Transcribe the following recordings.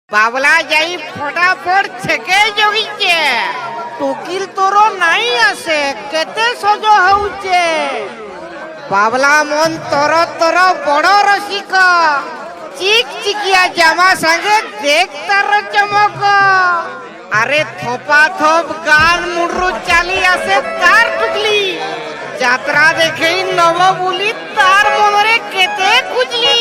বাবলা যাই ফটাফট থেকে জগিছে টুকিল তোর নাই আসে কেতে সজ হউছে বাবলা মন তোর তোর বড় রসিক চিক চিকিয়া জামা সাঙ্গে দেখ তার চমক আরে থপা থপ গান মুডরু চালি আসে তার টুকলি যাত্রা দেখেই নব বলি তার মনরে কেতে খুঁজলি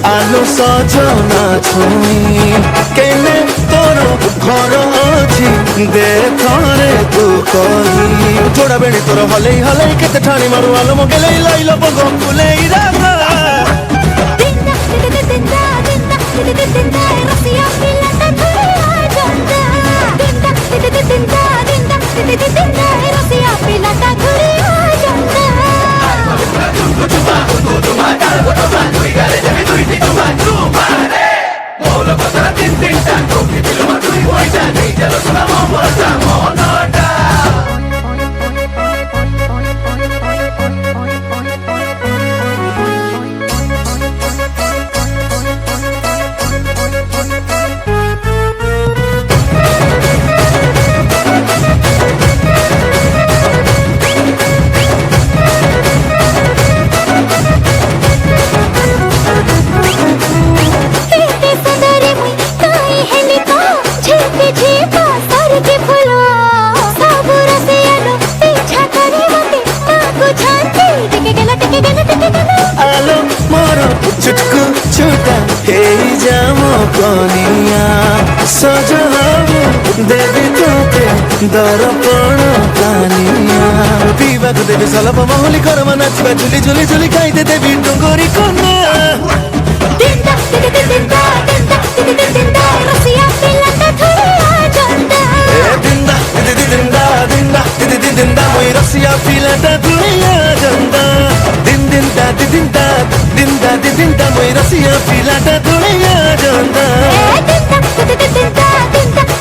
আলো সজনা ছুঁই কেনে তোর ঘর অছি দেখরে তু কহি জোড়া বেড়ে তোর হলেই হলেই কেতে ঠানি মারু আলো মগেলেই লাইল বগ ফুলেই রাধা चुटकू छुटा हे जाम कनिया सज देवी तोते दर्पण कानिया पीवा को देवी सलप महुली कर नाचवा झुली झुली झुली खाई दे देवी डोंगरी कन्या दिंदा दिंदा दिंदा दिंदा दिंदा रसिया पिलाता थोड़ा जंदा दिंदा दिंदा दिंदा दिंदा दिंदा मोई रसिया पिलाता थोड़ा जंदा दिन दिंदा दिंदा दिंदा दिंदा मोई रसिया पिलाता थोड़ा जंदा दिंदा दिंदा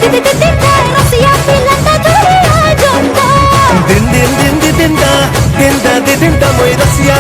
दिंदा दिंदा रसिया पिलाता थोड़ा जंदा दिन दिन दिन दिंदा दिंदा दिंदा मोई रसिया